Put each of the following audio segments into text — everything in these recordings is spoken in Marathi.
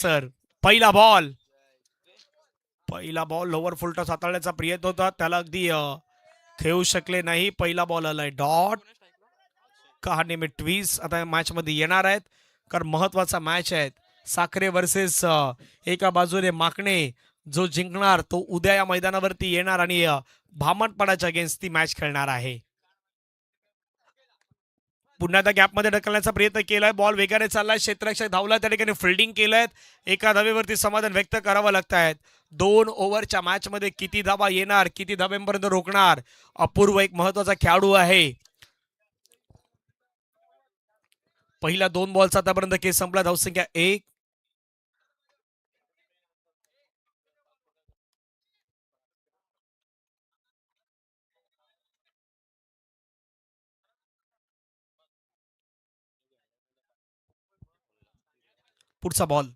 सर पहिला बॉल लोअर फुलटॉस हाताळण्याचा प्रयत्न होता, त्याला अगदी खेळू शकले नाही. पहिला बॉल आलाय डॉट. कहाणी में ट्विस्ट आता मॅच मध्ये येणार आहेत, कारण महत्वाचा मॅच आहे. साखरे वर्सेस एका बाजूने माकणे. जो जिंकणार तो उद्या या मैदानावरती येणार आणि भामटपडाच्या अगेन्स्ट ती मॅच खेळणार आहे. पुन्हा त्या गॅपमध्ये ढकलण्याचा प्रयत्न केलाय. बॉल वेगाने चाललाय, क्षेत्ररक्षक धावला, त्या ठिकाणी फिल्डिंग केलंय. एका धावेवरती समाधान व्यक्त करावं लागत आहेत. 2 ओव्हरच्या मॅच मध्ये किती धावा येणार, किती धाव्यांपर्यंत रोखणार. अपूर्व एक महत्वाचा खेळाडू आहे. पहिल्या 2 बॉलचा आतापर्यंत केस संपला. धावसंख्या 1. पुढचा बॉल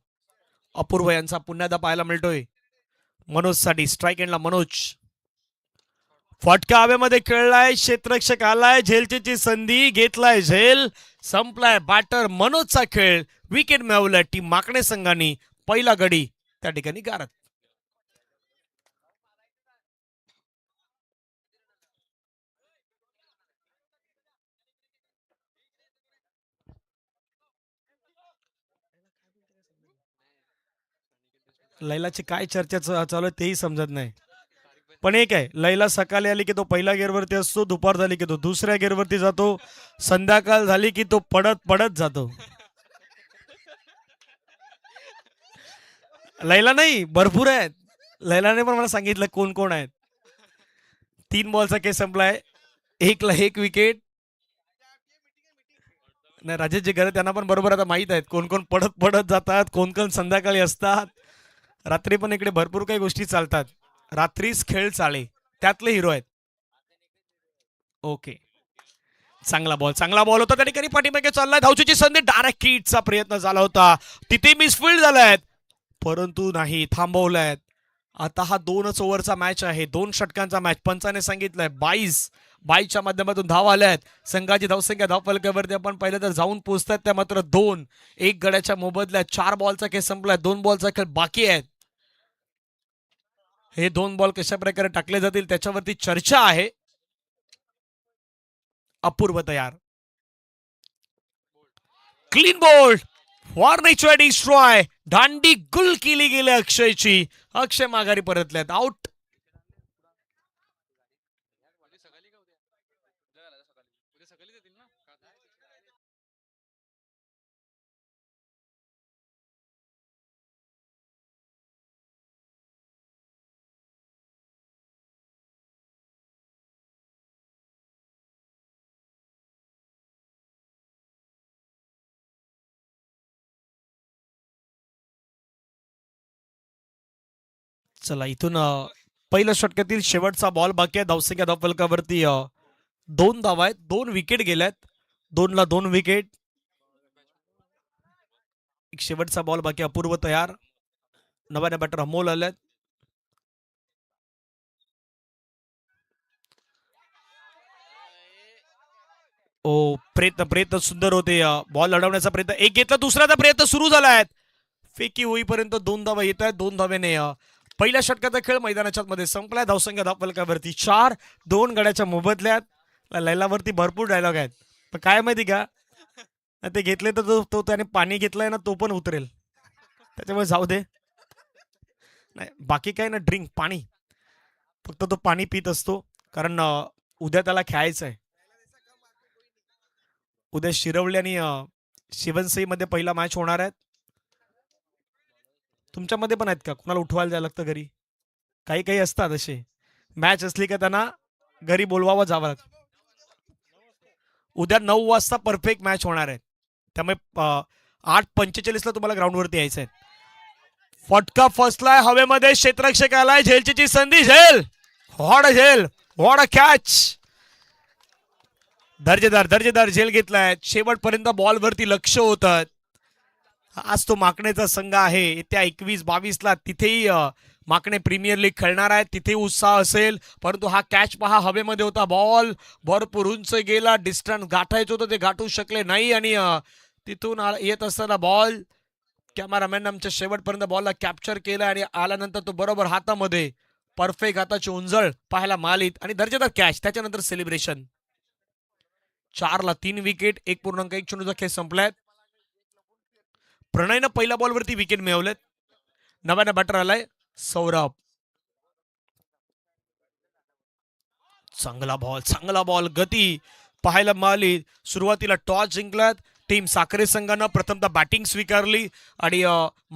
अपूर्व यांचा पुन्हा एकदा पाहायला मिळतोय. मनोज साठी स्ट्राईक एंडला मनोज. फटका हवेमध्ये खेळलाय, क्षेत्ररक्षक आलाय, झेलची संधी घेतलाय झेल. संपलाय बॅटर मनोजचा खेळ. विकेट मिळवलाय टीम माकणे संघाने. पहिला गडी त्या ठिकाणी गारत. लैलाची काय चर्चा चालू आहे तेही समजत नाही. पण एक आहे, लैला सकाळी आली की तो पहिल्या गेअरवरती असतो, दुपार झाली की तो दुसऱ्या गेअरवरती जातो, संध्याकाळ झाली की तो पडत पडत जातो. लैला नाही, भरपूर आहेत. लैलाने पण मला सांगितलं कोण कोण आहेत. 3 बॉलचा केस संपलाय. 1 ला 1 विकेट. नाही, राजेश जे घर त्यांना पण बरोबर आता माहित आहेत कोण कोण पडत पडत जातात, कोण कोण संध्याकाळी असतात. रात्री पण इकडे भरपूर काही गोष्टी चालतात. रात्रीच खेळ चाले, त्यातले हिरो आहेत. ओके, चांगला बॉल होता त्या ठिकाणी. पाठीमागे चाललाय, धावचीची संधी, डायरेक्ट किटचा प्रयत्न झाला होता, तिथे मिसफिल्ड झालाय, परंतु नाही, थांबवलाय. आता हा 2च ओव्हरचा मॅच आहे, 2 षटकांचा मॅच. पंचाने सांगितलंय 22च्या माध्यमातून धाव आल्यात. संघाची धावसंख्या धावफलकावरती आपण पाहिलं तर जाऊन पोहोचतात त्या मात्र 2. 1 गड्याच्या मोबदल्यात 4 बॉलचा खेळ संपलाय, 2 बॉलचा खेळ बाकी आहेत. हे 2 बॉल कशा प्रकारे टाकले जातील त्याच्यावरती चर्चा आहे. अपूर्व तयार. Clean bowled. Warning destroy. दांडी गुल केली गेली अक्षयची. अक्षय माघारी परतल्यात. आउट. चला, इथून पहिल्या षटकातील शेवटचा बॉल बाकी आहे. धावसंख्या धावफलकावरती 2 धावा आहेत, 2 विकेट गेल्यात. 2 ला 2 विकेट. एक शेवटचा बॉल बाकी. अपूर्व तयार. नव्याने बॅटर अमोल आल्यात. ओ, प्रयत्न सुंदर होते. बॉल लढवण्याचा प्रयत्न एक घेतला, दुसऱ्याचा प्रयत्न सुरू झालाय. फेकी होईपर्यंत 2 धावा येत आहेत. 2 धावेने पहिल्या षटकाचा खेळ मैदानाच्या मध्ये संपलाय. धावसंख्या धावफलकावरती 4. 2 गड्याच्या मोबदल्यात. लैलावरती भरपूर डायलॉग आहेत, पण काय माहिती का, ते घेतले तर तो त्याने पाणी घेतलाय ना, तो पण उतरेल, त्याच्यामुळे जाऊ दे. नाही, बाकी काय ना, ड्रिंक पाणी, फक्त तो पाणी पित असतो, कारण उद्या त्याला खेळायचं आहे. उद्या शिरवली आणि शिवनसई मध्ये पहिला मॅच होणार आहे. तुमच्यामध्ये पण आहेत का कुणाला उठवायला जायला लागतं घरी? काही काही असतात असे, मॅच असली का त्यांना घरी बोलवावं जावं लागतं. उद्या 9 वाजता परफेक्ट मॅच होणार आहे, त्यामुळे 8:45 ला तुम्हाला ग्राउंडवरती यायचं आहे. फटका फसलाय हवेमध्ये, क्षेत्ररक्षक आलाय, झेलची संधी, झेल, व्हॉट अ झेल, व्हॉट अ कॅच. दर्जेदार झेल घेतलाय. शेवटपर्यंत बॉलवरती लक्ष होतं. आज तो माकणेचा संघ आहे. येत्या 21-22 ला तिथेही माकणे प्रीमियर लीग खेळणार आहे, तिथे उत्साह असेल. परंतु हा कॅच पहा, हवेमध्ये होता, बॉल भरपूर उंच गेला, डिस्टन्स गाठायचं होतं ते गाठू शकले नाही, आणि तिथून येत असताना बॉल कॅमेरामॅन आमच्या शेवटपर्यंत बॉलला कॅप्चर केला आणि आल्यानंतर तो बरोबर हातामध्ये परफेक्ट हाताची उंजळ पाहायला मालित आणि दर्जेदार कॅच. त्याच्यानंतर सेलिब्रेशन. 4ला 3 विकेट. 1.1 चेंडूचा खेळ संपलाय. प्रणयनं पहिल्या बॉलवरती विकेट मिळवलेत. नव्यानं बॅटर आलाय सौरभ. चांगला बॉल गती पाहायला मिळाली. सुरुवातीला टॉस जिंकलात. टीम साखरे संघानं प्रथमतः बॅटिंग स्वीकारली आणि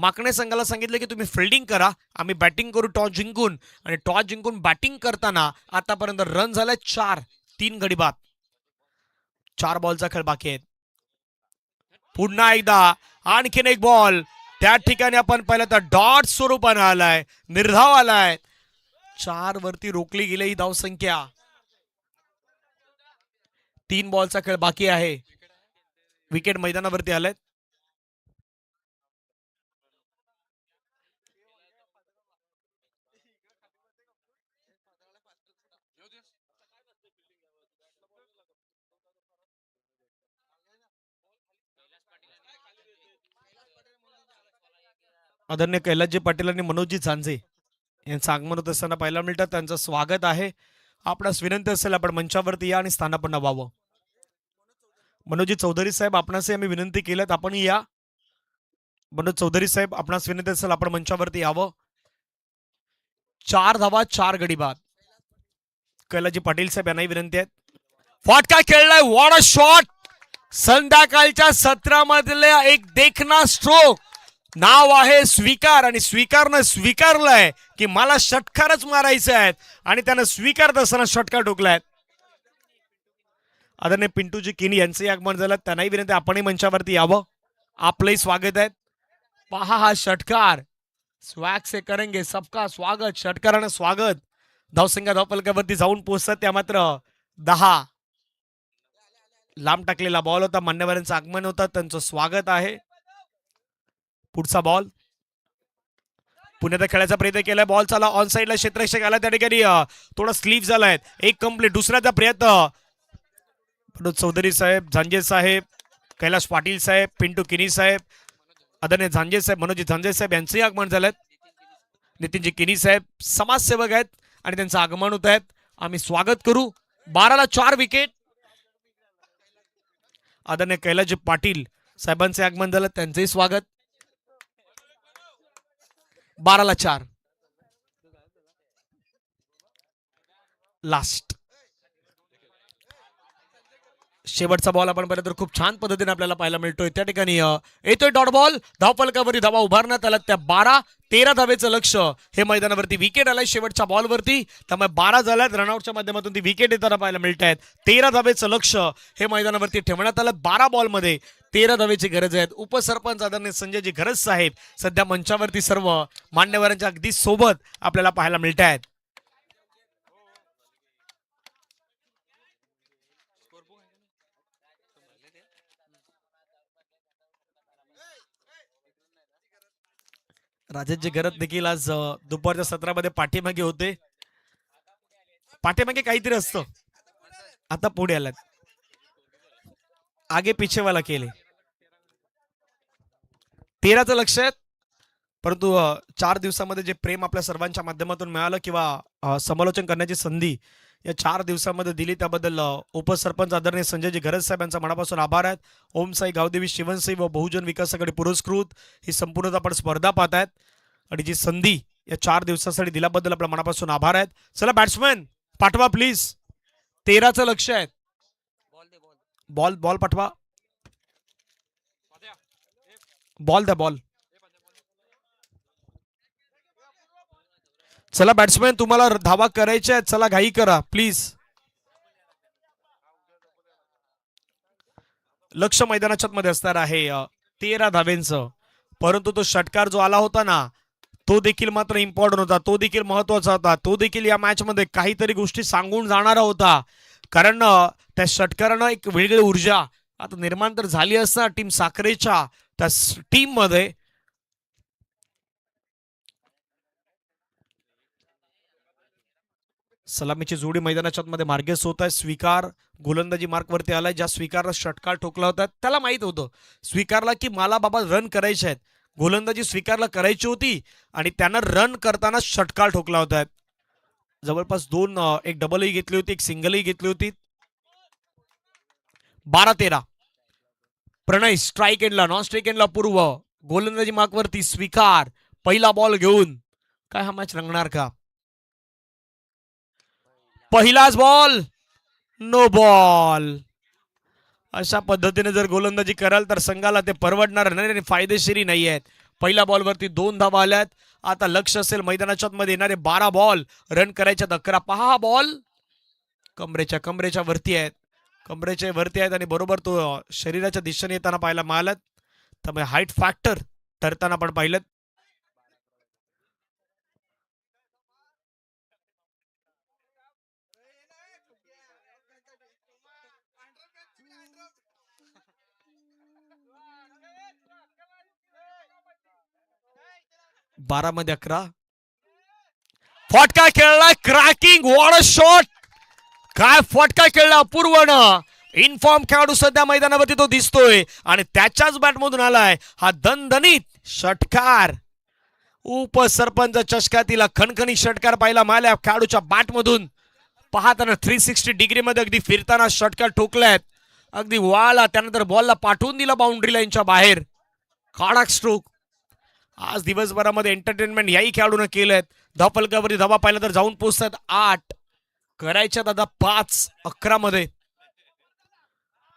माकणे संघाला सांगितलं की तुम्ही फिल्डिंग करा, आम्ही बॅटिंग करू टॉस जिंकून. आणि टॉस जिंकून बॅटिंग करताना आतापर्यंत रन झाले 4. 3 गडी बाद. 4 बॉलचा खेळ बाकी आहे. पुन्हा एकदा आणखीन एक बॉल. त्या ठिकाणी आपण पाहिलं तर डॉट स्वरूपानं आलाय, निर्धाव आलाय. 4 वरती रोखली गेली ही धावसंख्या. 3 बॉलचा खेळ बाकी आहे. विकेट मैदानावरती आलेत. आदरणीय कैलासजी पाटील आणि मनोजजी झांजे यांचं आगमन होत असताना पाहायला मिळतं. त्यांचं स्वागत आहे. आपणास विनंती असेल आपण मंचावरती या आणि स्थानापन्न व्हावं. मनोजी चौधरी साहेब आपणास आम्ही विनंती केल्यात आपण या. मनोज चौधरी साहेब आपणास विनंती असेल आपण मंचावरती यावं. 4 धावा 4 गडी बाद. कैलासजी पाटील साहेब यांनाही विनंती आहे. फटका खेळलाय. What a shot. संध्याकाळच्या सत्रामधले एक देखना स्ट्रोक. नाव आहे स्वीकार आणि स्वीकारनं स्वीकारलंय की मला षटकारच मारायचे आहेत आणि त्यानं स्वीकारत असताना षटकार ठोकलाय. आदरणीय पिंटूजी किनी यांचंही आगमन झालं. त्यांनाही विनंती आपणही मंचावरती यावं. आपलंही स्वागत आहे. पहा हा षटकार. स्वॅग से करेंगे सबका स्वागत. षटकारानं स्वागत. धावसंख्या धावफलकावरती जाऊन पोहोचतात त्या मात्र 10. लांब टाकलेला बॉल होता. मान्यवरांचं आगमन होतं. त्यांचं स्वागत आहे. पुढचा बॉल. पुण्यात खेळायचा प्रयत्न केलाय. बॉल चाला ऑन साईडला क्षेत्ररक्षक आला. त्या ठिकाणी थोडा स्लीप झालाय. एक कंप्लीट. दुसऱ्याचा प्रयत्न. मनोज चौधरी साहेब, झांजे साहेब, कैलास पाटील साहेब, पिंटू किनी साहेब, आदरणीय झांजे साहेब, मनोजी झांजे साहेब यांचंही आगमन झालं. नितीनजी किनी साहेब समाजसेवक आहेत आणि त्यांचं आगमन होत आहेत. आम्ही स्वागत करू. 12ला 4 विकेट. आदरणीय कैलासजी पाटील साहेबांचे आगमन झालं. त्यांचंही स्वागत. 12ला 4. लास्ट शेवटचा बॉल आपण पाहिलं तर खूप छान पद्धतीने आपल्याला पाहायला मिळतोय. त्या ठिकाणी येतोय डॉट बॉल. धावफलकावरती धावा उभारण्यात आला. त्या 12-13 धावेचं लक्ष हे मैदानावरती. विकेट आलाय शेवटच्या बॉलवरती. त्यामुळे 12 झाल्यात. रनआउटच्या माध्यमातून ती विकेट येताना पाहायला मिळत आहेत. 13 धावेचं लक्ष हे मैदानावरती ठेवण्यात आलं. 12 बॉलमध्ये 13 धावेची गरज आहे. उपसरपंच आदरणीय संजयजी घरज साहेब सध्या मंचावरती सर्व मान्यवरांच्या अगदी सोबत आपल्याला पाहायला मिळत आहेत. राजेशजी घरात देखील आज दुपारच्या सत्रामध्ये पाठीमागे होते. पाठीमागे काहीतरी असतं. आता पुढे आलात. आगे पिछेवाला केले. 13चं लक्ष आहे. परंतु 4 दिवसामध्ये जे प्रेम आपल्या सर्वांच्या माध्यमातून मिळालं किंवा समालोचन करण्याची संधी या 4 दिवसामध्ये दिली त्याबद्दल उपसरपंच आदरणीय संजयजी घरज साहेब यांचा मनापासून आभार आहेत. ओम साई गावदेवी शिवनसाई व बहुजन विकासाकडे पुरस्कृत ही संपूर्ण आपण स्पर्धा पाहत आहेत आणि जी संधी या 4 दिवसासाठी दिल्याबद्दल आपल्या मनापासून आभार आहेत. चला बॅट्समॅन पाठवा प्लीज. 13चं लक्ष आहे. बॉल पाठवा. बॉल द्या बॉल. चला बॅट्समॅन तुम्हाला धावा करायच्या आहेत. चला घाई करा प्लीज. लक्ष मैदानाच्या मध्ये असणार आहे 13 धावेंचं. परंतु तो षटकार जो आला होता ना तो देखील मात्र इम्पॉर्टंट होता. तो देखील महत्वाचा होता. तो देखील या मॅच मध्ये काहीतरी गोष्टी सांगून जाणारा होता. कारण त्या षटकारानं एक वेगळी ऊर्जा आता निर्माण तर झाली असणार टीम साखरेच्या त्या टीम मध्ये. सलामीची जोडी मैदानाच्या मध्ये मार्गेस होत आहे. स्वीकार गोलंदाजी मार्क वरती आलाय. ज्या स्वीकारला षटकार ठोकला होता त्याला माहित होतं स्वीकारला की मला बाबा रन करायचे आहेत. गोलंदाजी स्वीकारला करायची होती आणि त्यानं रन करताना षटकार ठोकला होता. जवळपास दोन एक डबलही घेतली होती, एक सिंगलही घेतली होती. 12-13. प्रणय स्ट्राईक एंडला, नॉन स्ट्राईक एंडला पूर्व. गोलंदाजी मार्कवरती स्वीकार. पहिला बॉल घेऊन काय हा मॅच रंगणार का? पहिलाच बॉल, नो बॉल. अशा पद्धतीने जर गोलंदाजी कराल तर संघाला ते परवडणार नाही आणि फायदेशीरही नाही आहेत. पहिल्या बॉलवरती 2 धावा आल्यात. आता लक्ष असेल मैदानाच्या मध्ये येणारे 12 बॉल, रन करायच्यात 11. पहा बॉल कमरेच्या वरती आहेत, कमरेच्या वरती आहेत आणि बरोबर तो शरीराच्या दिशेने येताना पाहायला मिळाला. त्यामुळे हाईट फॅक्टर ठरताना पण पाहिलं. बारा मध्ये 11. फटका खेळला, क्रॅकिंग, व्हॉट अ शॉट. काय फटका खेळला अपूर्वनं. इन्फॉर्म खेळाडू सध्या मैदानावरती तो दिसतोय आणि त्याच्याच बॅटमधून आलाय हा दणदणीत षटकार. उपसरपंच चषकातील खणखणी षटकार पाहायला मिळाल्या खेळाडूच्या बॅटमधून. पाहताना 360 डिग्री मध्ये अगदी फिरताना षटकार ठोकलायत. अगदी वाळला, त्यानंतर बॉलला पाठवून दिला बाउंड्री लाईनच्या बाहेर. कडक स्ट्रोक. आज दिवसभरामध्ये एंटरटेनमेंट याही खेळाडून केलेत. धावफलकावरती धावा पाहिला तर जाऊन पोहोचतात 8, करायच्या दादा 5-11 मध्ये.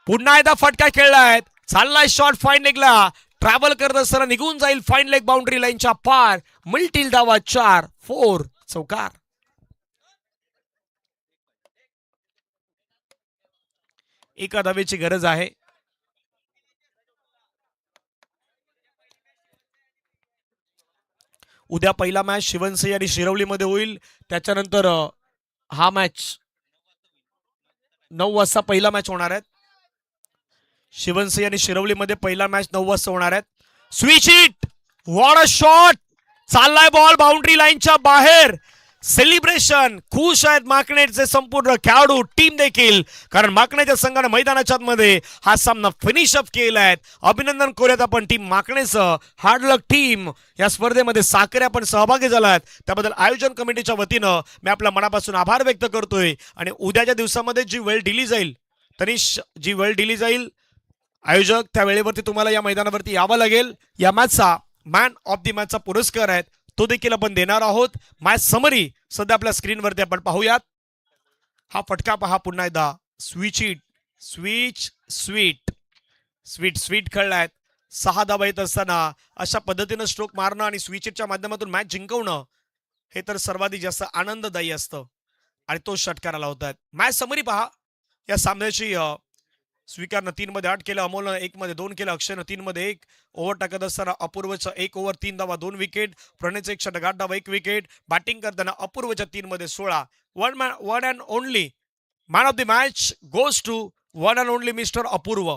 पुन्हा एकदा फटका खेळलाय, चाललाय शॉट फाईन लेगला. ट्रॅव्हल करत असताना निघून जाईल फाईन लेग बाउंड्री लाईनच्या पार. मिळतील धावा 4-4, चौकार. एका धावेची गरज आहे. उद्या पहिला मॅच शिवनसई आणि शिरवलीमध्ये होईल. त्याच्यानंतर हा मॅच 9 वाजता पहिला मॅच होणार आहे. शिवनसई आणि शिरवलीमध्ये पहिला मॅच 9 वाजता होणार आहे. Switch hit, what a shot. चाललाय बॉल बाउंड्री लाईनच्या बाहेर. सेलिब्रेशन, खुश आहेत माकणेचे संपूर्ण खेळाडू, टीम देखील, कारण माकणेच्या संघाने मैदानाच्या मध्ये हा सामना फिनिश अप केलाय. अभिनंदन करूयात आपण टीम माकणेचं. हार्ड लक टीम. या स्पर्धेमध्ये साखरे आपण सहभागी झालात त्याबद्दल आयोजन कमिटीच्या वतीनं मी आपल्या मनापासून आभार व्यक्त करतोय. आणि उद्याच्या दिवसामध्ये जी वेळ दिली जाईल, तनिष, जी वेळ दिली जाईल आयोजक, त्या वेळेवरती तुम्हाला या मैदानावरती यावं लागेल. या मॅचचा मॅन ऑफ द मॅचचा पुरस्कार आहे, तो देखील आपण देणार आहोत. मॅच समरी सध्या आपल्या स्क्रीनवरती आपण पाहूयात. हा फटका पहा पुन्हा एकदा. स्विच हिट, स्वीट खेळलाय. 6 धावा येत असताना अशा पद्धतीनं स्ट्रोक मारणं आणि स्विच हिटच्या माध्यमातून मॅच जिंकवणं हे तर सर्वाधिक जास्त आनंददायी असतं आणि तो षटकाराला होतात. मॅच समरी पहा. या सामन्याची स्वीकारनं 3 मध्ये 8 केलं, अमोलनं 1 मध्ये 2 केलं, अक्षयनं 3 मध्ये 1. ओव्हर टाकत असताना अपूर्वचं 1 ओव्हर 3 धावा 2 विकेट, प्रणयचं 1 षटक 8 धावा 1 विकेट. बॅटिंग करताना अपूर्वच्या 3 मध्ये 16. One and only man of the match goes to one and only mister Apurva.